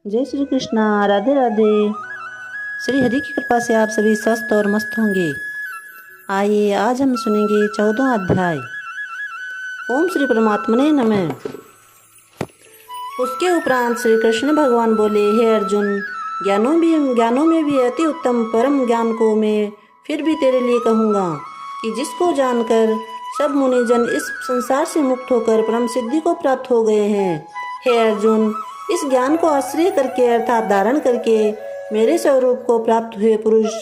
जय श्री कृष्णा। राधे राधे। श्री हरि की कृपा से आप सभी स्वस्थ और मस्त होंगे। आइए आज हम सुनेंगे 14वां अध्याय। ओम श्री परमात्मने नमः। उसके उपरांत श्री कृष्ण भगवान बोले, हे अर्जुन, ज्ञानों में भी अति उत्तम परम ज्ञान को मैं फिर भी तेरे लिए कहूँगा कि जिसको जानकर सब मुनिजन इस संसार से मुक्त होकर परम सिद्धि को प्राप्त हो गए हैं। हे अर्जुन, इस ज्ञान को आश्रय करके अर्थात धारण करके मेरे स्वरूप को प्राप्त हुए पुरुष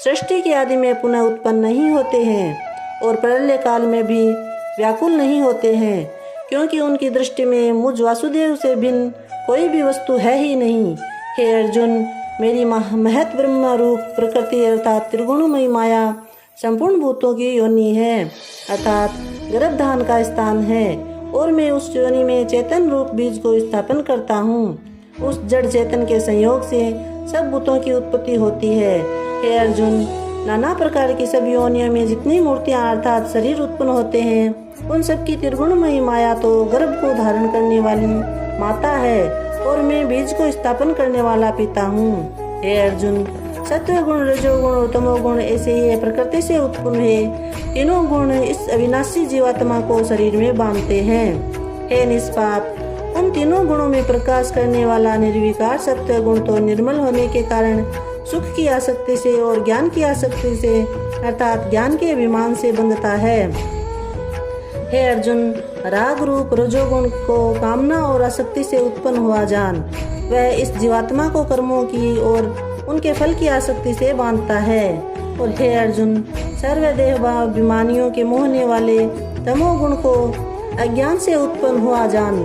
सृष्टि के आदि में पुनः उत्पन्न नहीं होते हैं और प्रलय काल में भी व्याकुल नहीं होते हैं, क्योंकि उनकी दृष्टि में मुझ वासुदेव से भिन्न कोई भी वस्तु है ही नहीं। हे अर्जुन, मेरी महत ब्रह्म रूप प्रकृति अर्थात त्रिगुणमयी माया संपूर्ण भूतों की योनि है, अर्थात गर्भधान का स्थान है, और मैं उस योनि में चेतन रूप बीज को स्थापन करता हूँ। उस जड़ चेतन के संयोग से सब भूतों की उत्पत्ति होती है। हे अर्जुन, नाना प्रकार की सब योनियों में जितनी मूर्तियां अर्थात शरीर उत्पन्न होते हैं, उन सब की त्रिगुणमयी माया तो गर्भ को धारण करने वाली माता है, और मैं बीज को स्थापन करने वाला पिता हूँ। हे अर्जुन, सत्व गुण, रजोगुण और तमोगुण ऐसे ही प्रकृति से उत्पन्न है। तीनों गुण इस अविनाशी जीवात्मा को शरीर में बांधते हैं। हे निष्पाप, उन तीनों गुणों में प्रकाश करने वाला निर्विकार सत्व गुण तो निर्मल होने के कारण सुख की आसक्ति से और ज्ञान की आसक्ति से अर्थात ज्ञान के अभिमान से बंधता है। हे अर्जुन, राग रूप रजोगुण को कामना और आसक्ति से उत्पन्न हुआ जान, वह इस जीवात्मा को कर्मों की और उनके फल की आसक्ति से बांधता है। और हे अर्जुन, सर्वदेहाभिमानियों के मोहने वाले तमोगुण को अज्ञान से उत्पन्न हुआ जान,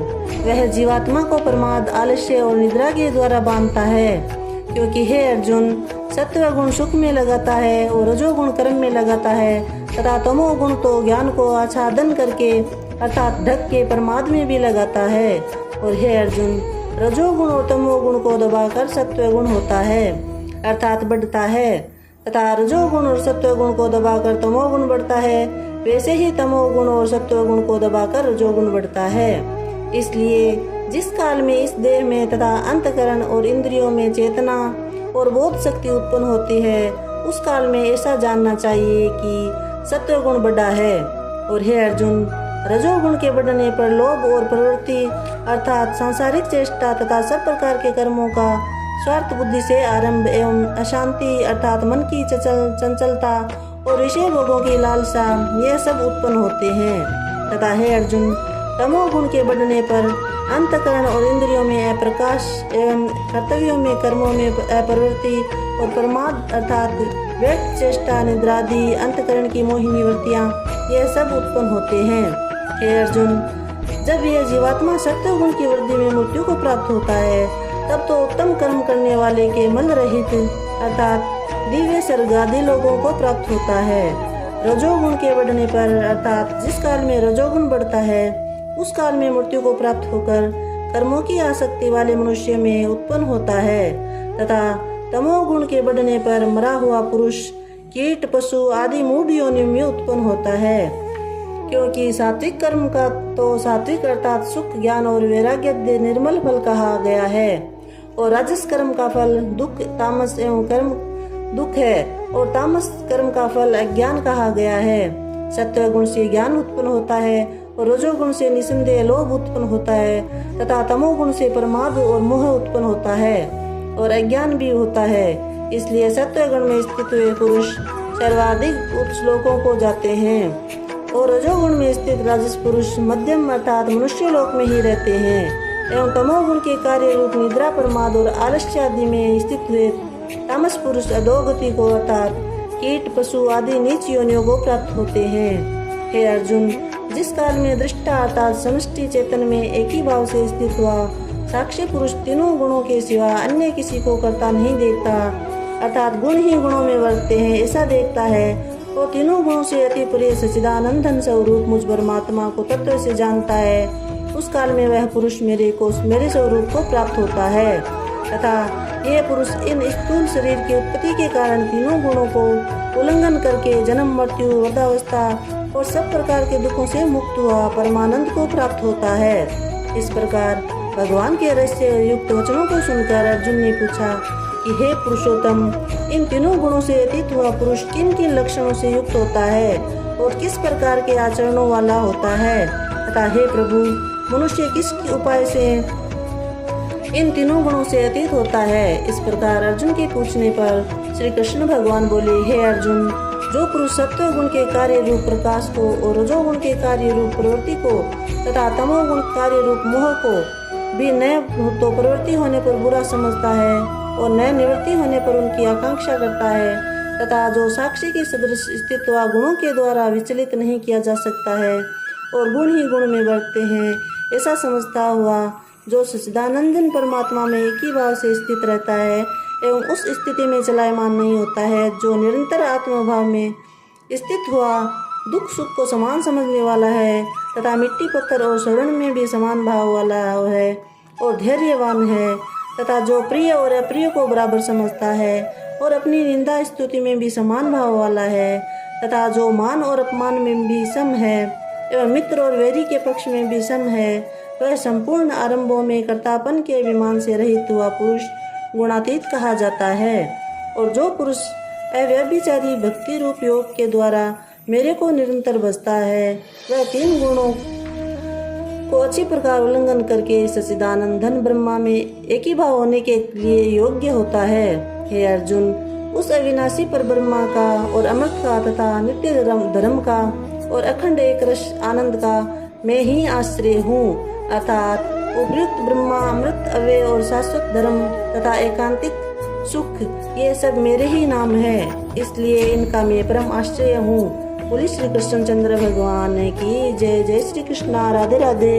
वह जीवात्मा को प्रमाद, आलस्य और निद्रा के द्वारा बांधता है। क्योंकि हे अर्जुन, सत्वगुण सुख में लगाता है और रजोगुण कर्म में लगाता है, तथा तमोगुण तो ज्ञान को आच्छादन करके अर्थात ढक के प्रमाद में भी लगाता है। और हे अर्जुन, रजोगुण और तमोगुण को दबाकर सत्वगुण होता है अर्थात बढ़ता है, तथा रजोगुण और सत्वगुण को दबाकर तमोगुण बढ़ता है। वैसे ही तमोगुण और सत्वगुण को दबाकर रजोगुण बढ़ता है। इसलिए जिस काल में इस देह में तथा अंतकरण और इंद्रियों में चेतना और बोध शक्ति उत्पन्न होती है, उस काल में ऐसा जानना चाहिए कि सत्वगुण बढ़ा है। और हे अर्जुन, रजोगुण के बढ़ने पर लोभ और प्रवृत्ति अर्थात सांसारिक चेष्टा तथा सब प्रकार के कर्मों का स्वार्थ बुद्धि से आरंभ एवं अशांति अर्थात मन की चंचलता और विषय भोगों की लालसा, ये सब उत्पन्न होते हैं। तथा हे अर्जुन, तमोगुण के बढ़ने पर अंतकरण और इंद्रियों में अप्रकाश एवं कर्तव्यों में कर्मों में अप्रवृत्ति और प्रमाद अर्थात व्यक्त चेष्टा, निद्रादि, अंतकरण की मोहिनी वृत्तियाँ, ये सब उत्पन्न होते हैं। हे अर्जुन, जब यह जीवात्मा सत्वगुण की वृद्धि में मृत्यु को प्राप्त होता है, तब तो उत्तम कर्म करने वाले के मल रहित अर्थात दिव्य स्वर्ग आदि लोगों को प्राप्त होता है। रजोगुण के बढ़ने पर अर्थात जिस काल में रजोगुण बढ़ता है, उस काल में मृत्यु को प्राप्त होकर कर्मों की आसक्ति वाले मनुष्य में उत्पन्न होता है, तथा तमोगुण के बढ़ने पर मरा हुआ पुरुष कीट, पशु आदि मूढ़ योनियों में उत्पन्न होता है। क्योंकि सात्विक कर्म का तो सात्विक अर्थात सुख, ज्ञान और वैराग्य निर्मल फल कहा गया है, और राजस कर्म का फल दुख, तामस एवं कर्म दुख है, और तामस कर्म का फल अज्ञान कहा गया है। सत्वगुण से ज्ञान उत्पन्न होता है, और रजोगुण से निसंदेह लोभ उत्पन्न होता है, तथा तमोगुण से प्रमाद और मोह उत्पन्न होता है, और अज्ञान भी होता है। इसलिए सत्वगुण में स्थित हुए पुरुष सर्वाधिक उच्च लोकों को जाते हैं, और रजोगुण में स्थित राजस पुरुष मध्यम अर्थात मनुष्य लोक में ही रहते हैं, एवं तमोगुण के कार्य रूप निद्रा, प्रमाद और आलस्य आदि में स्थित हुए तामस पुरुष अधोगति को अर्थात कीट, पशु आदि नीच योनियों को प्राप्त होते हैं। हे अर्जुन, जिस काल में दृष्टा अर्थात समष्टि चेतन में एक ही भाव से स्थित हुआ साक्षी पुरुष तीनों गुणों के सिवा अन्य किसी को करता नहीं देखता अर्थात गुण ही गुणों में वर्तते हैं ऐसा देखता है, वो तीनों गुणों से अति प्रिय सच्चिदानंदन स्वरूप मुझ परमात्मा को तत्व से जानता है। उस काल में वह पुरुष मेरे स्वरूप को प्राप्त होता है, तथा यह पुरुष इन स्थूल शरीर की उत्पत्ति के कारण तीनों गुणों को उल्लंघन करके जन्म, मृत्यु, वृद्धावस्था और सब प्रकार के दुखों से मुक्त हुआ परमानंद को प्राप्त होता है। इस प्रकार भगवान के रहस्य युक्त वचनों को सुनकर अर्जुन ने पूछा कि हे पुरुषोत्तम, इन तीनों गुणों से अतीत हुआ पुरुष किन किन लक्षणों से युक्त होता है और किस प्रकार के आचरणों वाला होता है, तथा हे प्रभु, मनुष्य किस उपाय से इन तीनों गुणों से अतीत होता है। इस प्रकार अर्जुन के पूछने पर श्री कृष्ण भगवान बोले, हे अर्जुन, जो पुरुष सत्व गुण के कार्य रूप प्रकाश को और रजोगुण के कार्य रूप प्रवृत्ति को तथा तमोगुण कार्य रूप मोह को भी न तो प्रवृत्ति होने पर बुरा समझता है और न निवृत्ति होने पर उनकी आकांक्षा करता है, तथा जो साक्षी के सदृश स्थित गुणों के द्वारा विचलित नहीं किया जा सकता है और गुण ही गुण में बढ़ते हैं, ऐसा समझता हुआ जो सच्चिदानंदन परमात्मा में एक ही भाव से स्थित रहता है एवं उस स्थिति में चलायमान नहीं होता है, जो निरंतर आत्मभाव में स्थित हुआ दुख सुख को समान समझने वाला है तथा मिट्टी पत्थर और स्वर्ण में भी समान भाव वाला है और धैर्यवान है, तथा जो प्रिय और अप्रिय को बराबर समझता है और अपनी निंदा स्तुति में भी समान भाव वाला है, तथा जो मान और अपमान में भी सम है एवं मित्र और वैरी के पक्ष में भी सम है, वह संपूर्ण आरंभों में कर्तापन के अभिमान से रहित हुआ पुरुष गुणातीत कहा जाता है। और जो पुरुष अव्यभिचारी भक्ति रूप योग के द्वारा मेरे को निरंतर बसता है, वह तीन गुणों को अच्छी प्रकार उल्लंघन करके सच्चिदानंद धन ब्रह्मा में एक ही भाव होने के लिए योग्य होता है। हे अर्जुन, उस अविनाशी पर ब्रह्मा का और अमृत का तथा नित्य धर्म का और अखंड एक रस आनंद का मैं ही आश्रय हूँ, अर्थात उपयुक्त ब्रह्मा, अमृत, अव्यय और शाश्वत धर्म तथा एकांतिक सुख, ये सब मेरे ही नाम है, इसलिए इनका मैं परम आश्रय हूँ। बोले श्री कृष्णचंद्र भगवान की जय। जय श्री कृष्णा। राधे राधे।